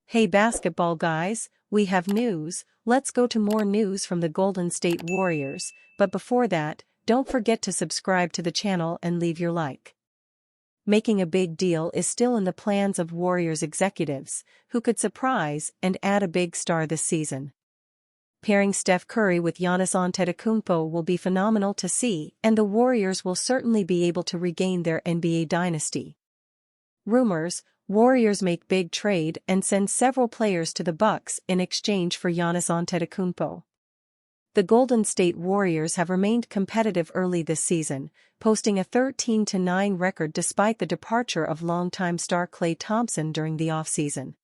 Hey basketball guys, we have news. Let's go to more news from the Golden State Warriors, but before that, don't forget to subscribe to the channel and leave your like. Making a big deal is still in the plans of Warriors executives, who could surprise and add a big star this season. Pairing Steph Curry with Giannis Antetokounmpo will be phenomenal to see, and the Warriors will certainly be able to regain their NBA dynasty. Rumors: Warriors make big trade and send several players to the Bucks in exchange for Giannis Antetokounmpo. The Golden State Warriors have remained competitive early this season, posting a 13-9 record despite the departure of longtime star Klay Thompson during the offseason.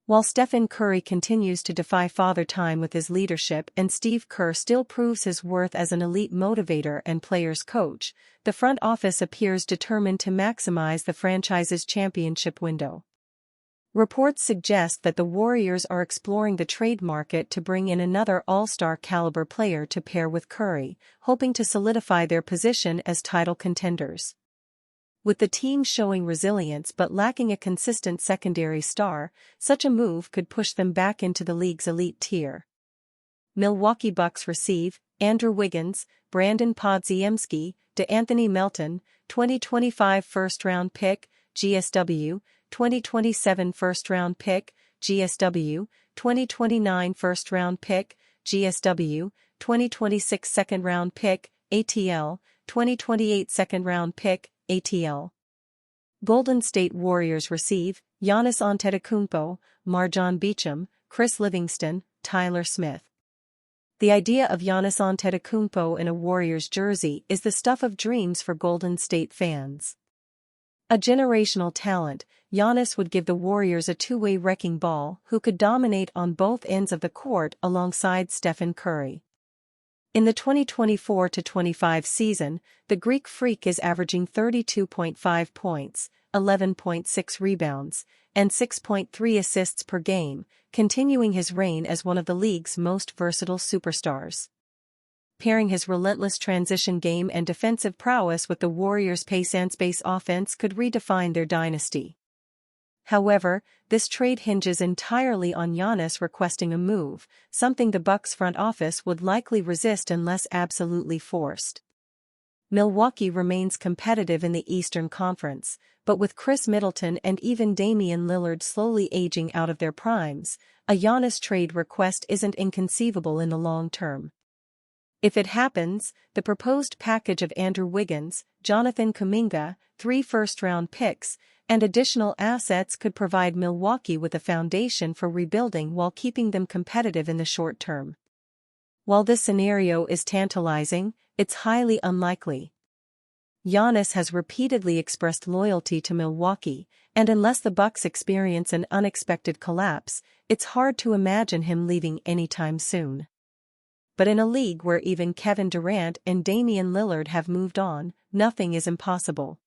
While Stephen Curry continues to defy Father Time with his leadership and Steve Kerr still proves his worth as an elite motivator and players' coach, the front office appears determined to maximize the franchise's championship window. Reports suggest that the Warriors are exploring the trade market to bring in another all-star caliber player to pair with Curry, hoping to solidify their position as title contenders. With the team showing resilience but lacking a consistent secondary star, such a move could push them back into the league's elite tier. Milwaukee Bucks receive Andrew Wiggins, Brandon Podziemski, DeAnthony Melton, 2025 first-round pick, GSW, 2027 first-round pick, GSW, 2029 first-round pick, GSW, 2026 second-round pick, ATL, 2028 second-round pick, ATL. Golden State Warriors receive Giannis Antetokounmpo, Marjon Beauchamp, Chris Livingston, Tyler Smith. The idea of Giannis Antetokounmpo in a Warriors jersey is the stuff of dreams for Golden State fans. A generational talent, Giannis would give the Warriors a two-way wrecking ball who could dominate on both ends of the court alongside Stephen Curry. In the 2024-25 season, the Greek Freak is averaging 32.5 points, 11.6 rebounds, and 6.3 assists per game, continuing his reign as one of the league's most versatile superstars. Pairing his relentless transition game and defensive prowess with the Warriors' pace and space offense could redefine their dynasty. However, this trade hinges entirely on Giannis requesting a move, something the Bucks front office would likely resist unless absolutely forced. Milwaukee remains competitive in the Eastern Conference, but with Chris Middleton and even Damian Lillard slowly aging out of their primes, a Giannis trade request isn't inconceivable in the long term. If it happens, the proposed package of Andrew Wiggins, Jonathan Kuminga, 3 first-round picks, and additional assets could provide Milwaukee with a foundation for rebuilding while keeping them competitive in the short term. While this scenario is tantalizing, it's highly unlikely. Giannis has repeatedly expressed loyalty to Milwaukee, and unless the Bucks experience an unexpected collapse, it's hard to imagine him leaving anytime soon. But in a league where even Kevin Durant and Damian Lillard have moved on, nothing is impossible.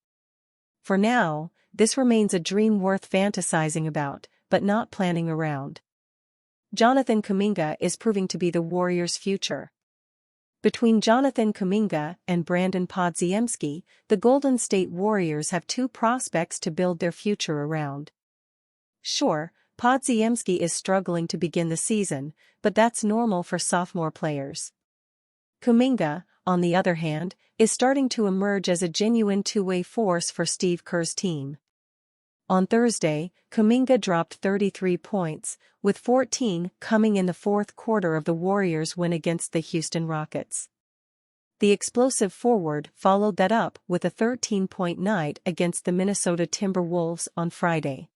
For now, this remains a dream worth fantasizing about, but not planning around. Jonathan Kuminga is proving to be the Warriors' future. Between Jonathan Kuminga and Brandon Podziemski, the Golden State Warriors have two prospects to build their future around. Sure, Podziemski is struggling to begin the season, but that's normal for sophomore players. Kuminga, on the other hand, is starting to emerge as a genuine two-way force for Steve Kerr's team. On Thursday, Kuminga dropped 33 points, with 14 coming in the fourth quarter of the Warriors' win against the Houston Rockets. The explosive forward followed that up with a 13-point night against the Minnesota Timberwolves on Friday.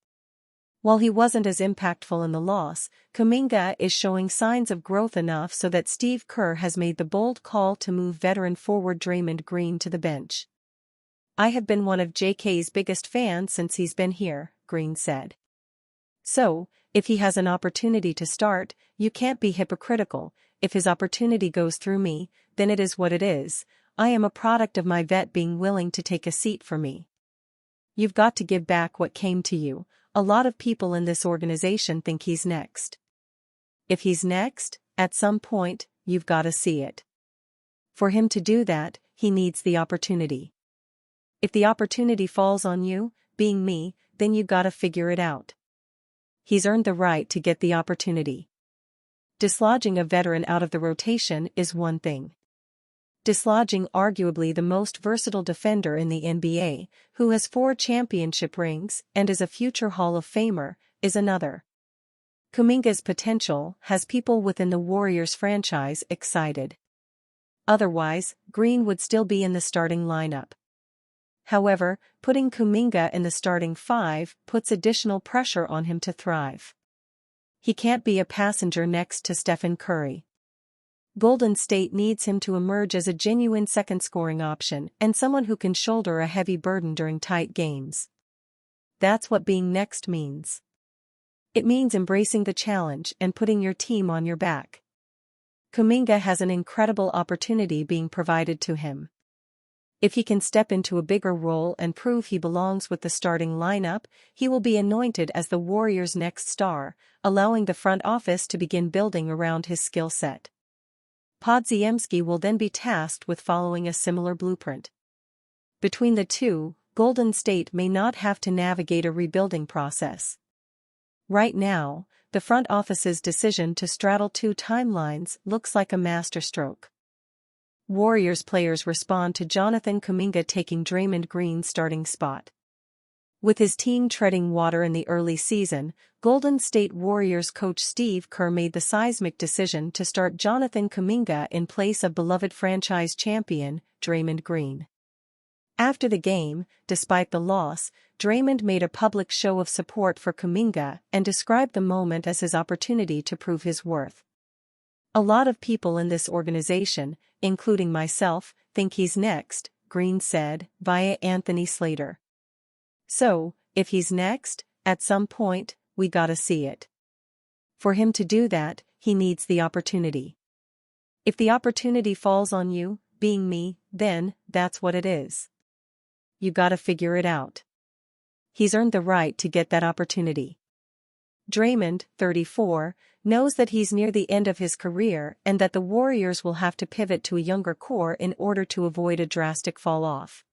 While he wasn't as impactful in the loss, Kuminga is showing signs of growth enough so that Steve Kerr has made the bold call to move veteran forward Draymond Green to the bench. "I have been one of JK's biggest fans since he's been here," Green said. "So, if he has an opportunity to start, you can't be hypocritical. If his opportunity goes through me, then it is what it is. I am a product of my vet being willing to take a seat for me. You've got to give back what came to you. A lot of people in this organization think he's next. If he's next, at some point, you've got to see it. For him to do that, he needs the opportunity." If the opportunity falls on you, being me, then you gotta figure it out. He's earned the right to get the opportunity. Dislodging a veteran out of the rotation is one thing. Dislodging arguably the most versatile defender in the NBA, who has 4 championship rings and is a future Hall of Famer, is another. Kuminga's potential has people within the Warriors franchise excited. Otherwise, Green would still be in the starting lineup. However, putting Kuminga in the starting 5 puts additional pressure on him to thrive. He can't be a passenger next to Stephen Curry. Golden State needs him to emerge as a genuine second scoring option and someone who can shoulder a heavy burden during tight games. That's what being next means. It means embracing the challenge and putting your team on your back. Kuminga has an incredible opportunity being provided to him. If he can step into a bigger role and prove he belongs with the starting lineup, he will be anointed as the Warriors' next star, allowing the front office to begin building around his skill set. Podziemski will then be tasked with following a similar blueprint. Between the two, Golden State may not have to navigate a rebuilding process. Right now, the front office's decision to straddle 2 timelines looks like a masterstroke. Warriors players respond to Jonathan Kuminga taking Draymond Green's starting spot. With his team treading water in the early season, Golden State Warriors coach Steve Kerr made the seismic decision to start Jonathan Kuminga in place of beloved franchise champion, Draymond Green. After the game, despite the loss, Draymond made a public show of support for Kuminga and described the moment as his opportunity to prove his worth. "A lot of people in this organization, including myself, think he's next," Green said, via Anthony Slater. "So, if he's next, at some point, we gotta see it. For him to do that, he needs the opportunity. If the opportunity falls on you, being me, then, that's what it is. You gotta figure it out. He's earned the right to get that opportunity." Draymond, 34, knows that he's near the end of his career and that the Warriors will have to pivot to a younger core in order to avoid a drastic fall-off.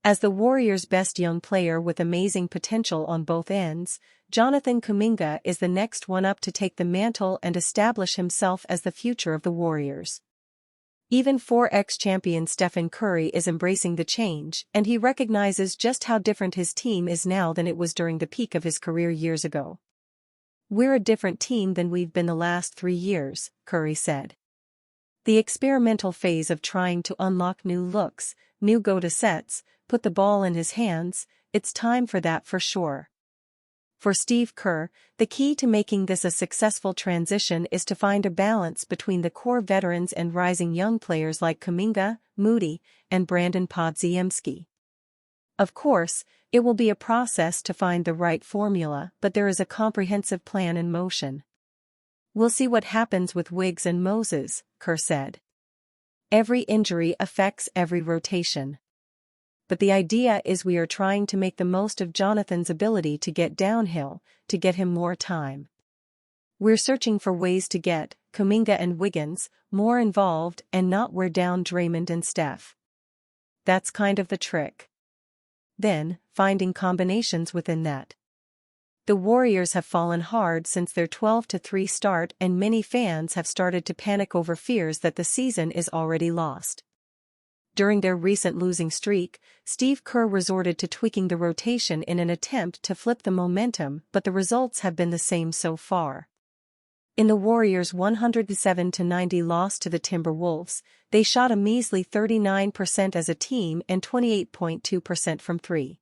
As the Warriors' best young player with amazing potential on both ends, Jonathan Kuminga is the next one up to take the mantle and establish himself as the future of the Warriors. Even 4x champion Stephen Curry is embracing the change, and he recognizes just how different his team is now than it was during the peak of his career years ago. "We're a different team than we've been the last 3 years, Curry said. The experimental phase of trying to unlock new looks, new go-to sets, put the ball in his hands, it's time for that for sure." For Steve Kerr, the key to making this a successful transition is to find a balance between the core veterans and rising young players like Kuminga, Moody, and Brandon Podziemski. Of course, it will be a process to find the right formula, but there is a comprehensive plan in motion. "We'll see what happens with Wiggs and Moses," Kerr said. "Every injury affects every rotation. But the idea is we are trying to make the most of Jonathan's ability to get downhill, to get him more time. We're searching for ways to get Kuminga and Wiggins more involved and not wear down Draymond and Steph. That's kind of the trick. Then, finding combinations within that. The Warriors have fallen hard since their 12-3 start, and many fans have started to panic over fears that the season is already lost. During their recent losing streak, Steve Kerr resorted to tweaking the rotation in an attempt to flip the momentum, but the results have been the same so far. In the Warriors' 107-90 loss to the Timberwolves, they shot a measly 39% as a team and 28.2% from 3.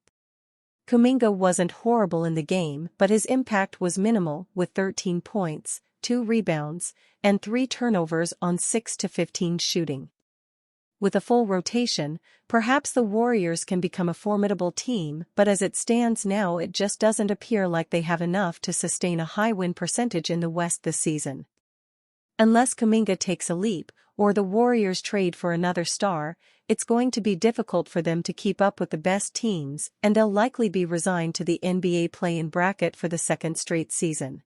Kuminga wasn't horrible in the game, but his impact was minimal, with 13 points, 2 rebounds, and 3 turnovers on 6-15 shooting. With a full rotation, perhaps the Warriors can become a formidable team, but as it stands now it just doesn't appear like they have enough to sustain a high win percentage in the West this season. Unless Kuminga takes a leap, or the Warriors trade for another star, it's going to be difficult for them to keep up with the best teams, and they'll likely be resigned to the NBA play-in bracket for the second straight season.